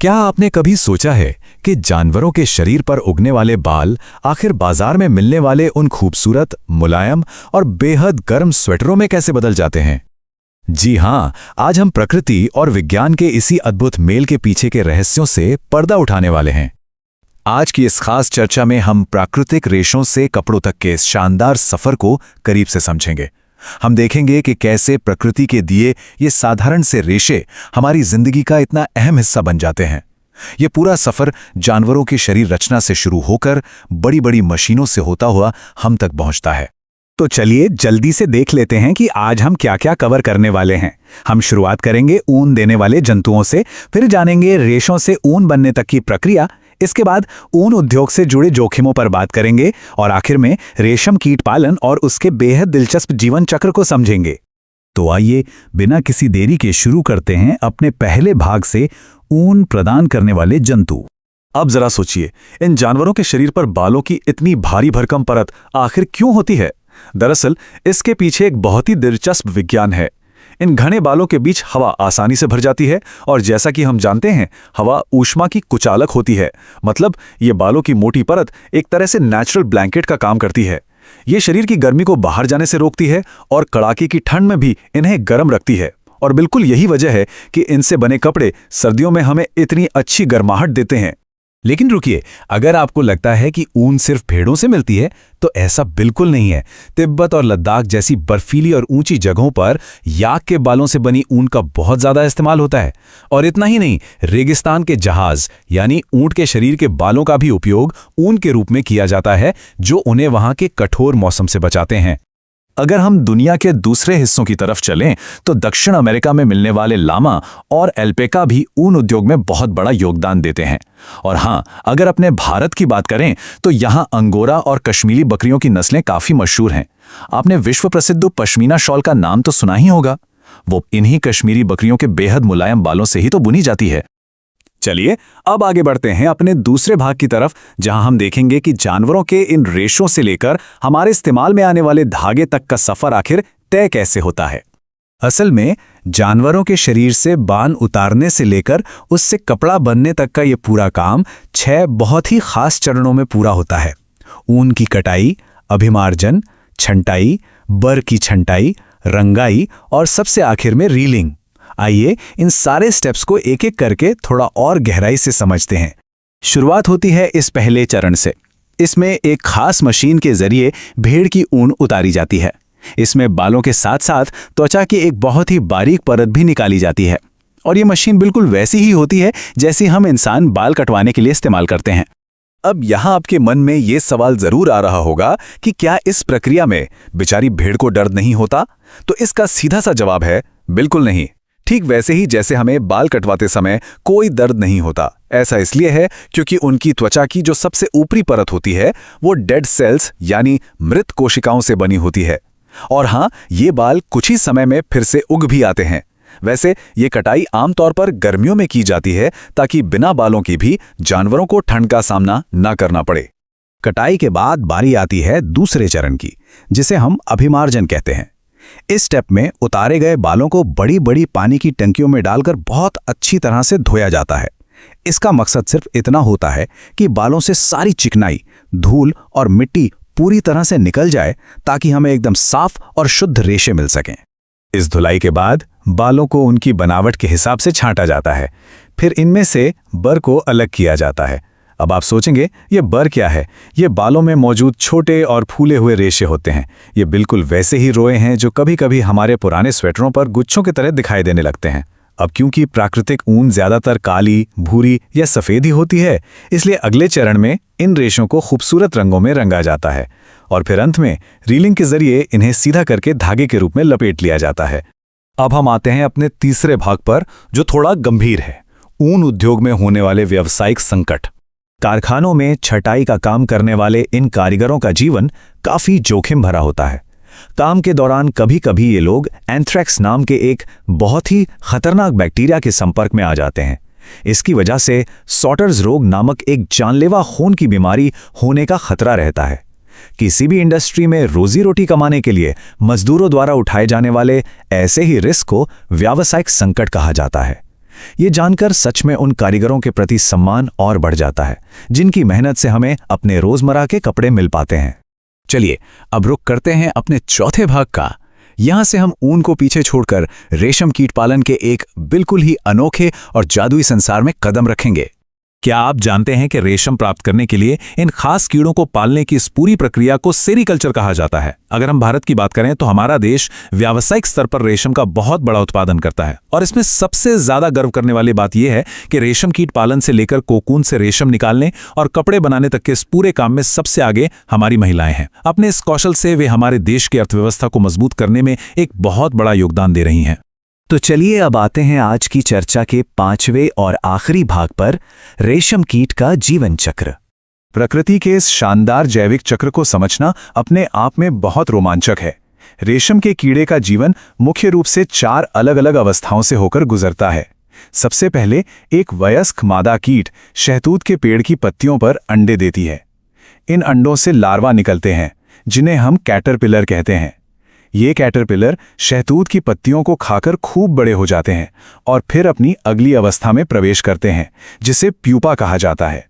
क्या आपने कभी सोचा है कि जानवरों के शरीर पर उगने वाले बाल आखिर बाजार में मिलने वाले उन खूबसूरत, मुलायम और बेहद गर्म स्वेटरों में कैसे बदल जाते हैं? जी हां, आज हम प्रकृति और विज्ञान के इसी अद्भुत मेल के पीछे के रहस्यों से पर्दा उठाने वाले हैं। आज की इस खास चर्चा में हम प्राकृतिक रेशों से कपड़ों तक के इस शानदार सफर को करीब से समझेंगे। हम देखेंगे कि कैसे प्रकृति के दिए ये साधारण से रेशे हमारी जिंदगी का इतना अहम हिस्सा बन जाते हैं। ये पूरा सफर जानवरों की शरीर रचना से शुरू होकर बड़ी बड़ी मशीनों से होता हुआ हम तक पहुंचता है। तो चलिए जल्दी से देख लेते हैं कि आज हम क्या क्या कवर करने वाले हैं। हम शुरुआत करेंगे ऊन देने वाले जंतुओं से, फिर जानेंगे रेशों से ऊन बनने तक की प्रक्रिया, इसके बाद ऊन उद्योग से जुड़े जोखिमों पर बात करेंगे और आखिर में रेशम कीट पालन और उसके बेहद दिलचस्प जीवन चक्र को समझेंगे। तो आइए बिना किसी देरी के शुरू करते हैं अपने पहले भाग से, ऊन प्रदान करने वाले जंतु। अब जरा सोचिए, इन जानवरों के शरीर पर बालों की इतनी भारी भरकम परत आखिर क्यों होती है? दरअसल इसके पीछे एक बहुत ही दिलचस्प विज्ञान है। इन घने बालों के बीच हवा आसानी से भर जाती है और जैसा कि हम जानते हैं, हवा ऊष्मा की कुचालक होती है। मतलब ये बालों की मोटी परत एक तरह से नेचुरल ब्लैंकेट का काम करती है। ये शरीर की गर्मी को बाहर जाने से रोकती है और कड़ाके की ठंड में भी इन्हें गर्म रखती है। और बिल्कुल यही वजह है कि इनसे बने कपड़े सर्दियों में हमें इतनी अच्छी गर्माहट देते हैं। लेकिन रुकिए, अगर आपको लगता है कि ऊन सिर्फ भेड़ों से मिलती है तो ऐसा बिल्कुल नहीं है। तिब्बत और लद्दाख जैसी बर्फीली और ऊंची जगहों पर याक के बालों से बनी ऊन का बहुत ज्यादा इस्तेमाल होता है। और इतना ही नहीं, रेगिस्तान के जहाज यानी ऊंट के शरीर के बालों का भी उपयोग ऊन के रूप में किया जाता है, जो उन्हें वहां के कठोर मौसम से बचाते हैं। अगर हम दुनिया के दूसरे हिस्सों की तरफ चलें तो दक्षिण अमेरिका में मिलने वाले लामा और एल्पेका भी ऊन उद्योग में बहुत बड़ा योगदान देते हैं। और हाँ, अगर अपने भारत की बात करें तो यहाँ अंगोरा और कश्मीरी बकरियों की नस्लें काफी मशहूर हैं। आपने विश्व प्रसिद्ध पश्मीना शॉल का नाम तो सुना ही होगा। वो इन्हीं कश्मीरी बकरियों के बेहद मुलायम बालों से ही तो बुनी जाती है। चलिए अब आगे बढ़ते हैं अपने दूसरे भाग की तरफ, जहां हम देखेंगे कि जानवरों के इन रेशों से लेकर हमारे इस्तेमाल में आने वाले धागे तक का सफर आखिर तय कैसे होता है। असल में जानवरों के शरीर से बान उतारने से लेकर उससे कपड़ा बनने तक का ये पूरा काम 6 बहुत ही खास चरणों में पूरा होता है। ऊन की कटाई, अभिमार्जन, छंटाई, बर की छंटाई, रंगाई और सबसे आखिर में रीलिंग। आइए इन सारे स्टेप्स को एक एक करके थोड़ा और गहराई से समझते हैं। शुरुआत होती है इस पहले चरण से। इसमें एक खास मशीन के जरिए भेड़ की ऊन उतारी जाती है। इसमें बालों के साथ साथ त्वचा की एक बहुत ही बारीक परत भी निकाली जाती है। और ये मशीन बिल्कुल वैसी ही होती है जैसी हम इंसान बाल कटवाने के लिए इस्तेमाल करते हैं। अब यहाँ आपके मन में ये सवाल जरूर आ रहा होगा कि क्या इस प्रक्रिया में बेचारी भेड़ को दर्द नहीं होता? तो इसका सीधा सा जवाब है, बिल्कुल नहीं। ठीक वैसे ही जैसे हमें बाल कटवाते समय कोई दर्द नहीं होता। ऐसा इसलिए है क्योंकि उनकी त्वचा की जो सबसे ऊपरी परत होती है वो डेड सेल्स यानी मृत कोशिकाओं से बनी होती है। और हाँ, ये बाल कुछ ही समय में फिर से उग भी आते हैं। वैसे ये कटाई आमतौर पर गर्मियों में की जाती है ताकि बिना बालों की भी जानवरों को ठंड का सामना न करना पड़े। कटाई के बाद बारी आती है दूसरे चरण की, जिसे हम अभिमार्जन कहते हैं। इस स्टेप में उतारे गए बालों को बड़ी बड़ी पानी की टंकियों में डालकर बहुत अच्छी तरह से धोया जाता है। इसका मकसद सिर्फ इतना होता है कि बालों से सारी चिकनाई, धूल और मिट्टी पूरी तरह से निकल जाए ताकि हमें एकदम साफ और शुद्ध रेशे मिल सकें। इस धुलाई के बाद बालों को उनकी बनावट के हिसाब से छांटा जाता है। फिर इनमें से बर को अलग किया जाता है। अब आप सोचेंगे ये बर क्या है? ये बालों में मौजूद छोटे और फूले हुए रेशे होते हैं। ये बिल्कुल वैसे ही रोए हैं जो कभी कभी हमारे पुराने स्वेटरों पर गुच्छों की तरह दिखाई देने लगते हैं। अब क्योंकि प्राकृतिक ऊन ज्यादातर काली, भूरी या सफेद ही होती है, इसलिए अगले चरण में इन रेशों को खूबसूरत रंगों में रंगा जाता है और फिर अंत में रीलिंग के जरिए इन्हें सीधा करके धागे के रूप में लपेट लिया जाता है। अब हम आते हैं अपने तीसरे भाग पर, जो थोड़ा गंभीर है, ऊन उद्योग में होने वाले व्यावसायिक संकट। कारखानों में छटाई का काम करने वाले इन कारीगरों का जीवन काफी जोखिम भरा होता है। काम के दौरान कभी कभी ये लोग एंथ्रेक्स नाम के एक बहुत ही खतरनाक बैक्टीरिया के संपर्क में आ जाते हैं। इसकी वजह से सॉटर्स रोग नामक एक जानलेवा खून की बीमारी होने का खतरा रहता है। किसी भी इंडस्ट्री में रोजी रोटी कमाने के लिए मजदूरों द्वारा उठाए जाने वाले ऐसे ही रिस्क को व्यावसायिक संकट कहा जाता है। ये जानकर सच में उन कारीगरों के प्रति सम्मान और बढ़ जाता है, जिनकी मेहनत से हमें अपने रोजमर्रा के कपड़े मिल पाते हैं। चलिए अब रुक करते हैं अपने चौथे भाग का। यहाँ से हम ऊन को पीछे छोड़कर रेशम कीट पालन के एक बिल्कुल ही अनोखे और जादुई संसार में कदम रखेंगे। क्या आप जानते हैं कि रेशम प्राप्त करने के लिए इन खास कीड़ों को पालने की इस पूरी प्रक्रिया को सेरीकल्चर कहा जाता है? अगर हम भारत की बात करें तो हमारा देश व्यावसायिक स्तर पर रेशम का बहुत बड़ा उत्पादन करता है, और इसमें सबसे ज्यादा गर्व करने वाली बात यह है कि रेशम कीट पालन से लेकर कोकून से रेशम निकालने और कपड़े बनाने तक के इस पूरे काम में सबसे आगे हमारी महिलाएं हैं। अपने इस कौशल से वे हमारे देश की अर्थव्यवस्था को मजबूत करने में एक बहुत बड़ा योगदान दे रही हैं। तो चलिए अब आते हैं आज की चर्चा के 5वें और आखिरी भाग पर, रेशम कीट का जीवन चक्र। प्रकृति के इस शानदार जैविक चक्र को समझना अपने आप में बहुत रोमांचक है। रेशम के कीड़े का जीवन मुख्य रूप से 4 अलग-अलग अवस्थाओं से होकर गुजरता है। सबसे पहले एक वयस्क मादा कीट शहतूत के पेड़ की पत्तियों पर अंडे देती है। इन अंडों से लार्वा निकलते हैं, जिन्हें हम कैटरपिलर कहते हैं। ये कैटरपिलर शहतूत की पत्तियों को खाकर खूब बड़े हो जाते हैं और फिर अपनी अगली अवस्था में प्रवेश करते हैं, जिसे प्यूपा कहा जाता है।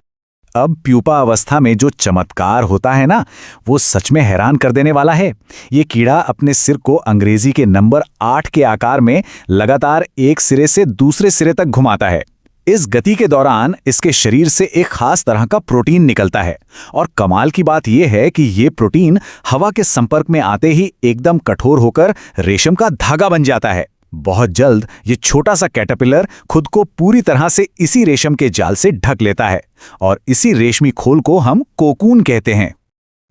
अब प्यूपा अवस्था में जो चमत्कार होता है ना, वो सच में हैरान कर देने वाला है। ये कीड़ा अपने सिर को अंग्रेजी के नंबर 8 के आकार में लगातार एक सिरे से दूसरे सिरे तक घुमाता है। इस गति के दौरान इसके शरीर से एक खास तरह का प्रोटीन निकलता है, और कमाल की बात यह है कि ये प्रोटीन हवा के संपर्क में आते ही एकदम कठोर होकर रेशम का धागा बन जाता है। बहुत जल्द ये छोटा सा कैटरपिलर खुद को पूरी तरह से इसी रेशम के जाल से ढक लेता है, और इसी रेशमी खोल को हम कोकून कहते हैं।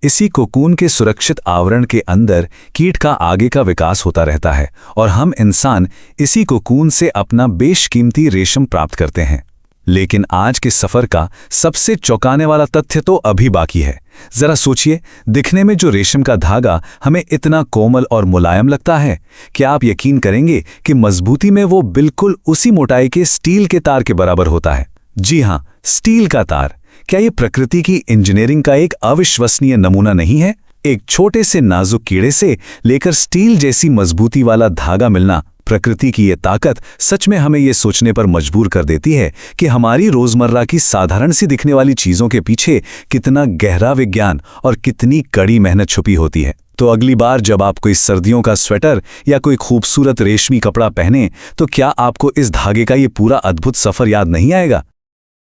इसी कोकून के सुरक्षित आवरण के अंदर कीट का आगे का विकास होता रहता है, और हम इंसान इसी कोकून से अपना बेशकीमती रेशम प्राप्त करते हैं। लेकिन आज के सफर का सबसे चौंकाने वाला तथ्य तो अभी बाकी है। जरा सोचिए, दिखने में जो रेशम का धागा हमें इतना कोमल और मुलायम लगता है, क्या आप यकीन करेंगे कि मजबूती में वो बिल्कुल उसी मोटाई के स्टील के तार के बराबर होता है? जी हाँ, स्टील का तार। क्या ये प्रकृति की इंजीनियरिंग का एक अविश्वसनीय नमूना नहीं है? एक छोटे से नाजुक कीड़े से लेकर स्टील जैसी मजबूती वाला धागा मिलना, प्रकृति की ये ताकत सच में हमें ये सोचने पर मजबूर कर देती है कि हमारी रोजमर्रा की साधारण सी दिखने वाली चीजों के पीछे कितना गहरा विज्ञान और कितनी कड़ी मेहनत छुपी होती है। तो अगली बार जब आप कोई सर्दियों का स्वेटर या कोई खूबसूरत रेशमी कपड़ा पहने, तो क्या आपको इस धागे का ये पूरा अद्भुत सफर याद नहीं आएगा?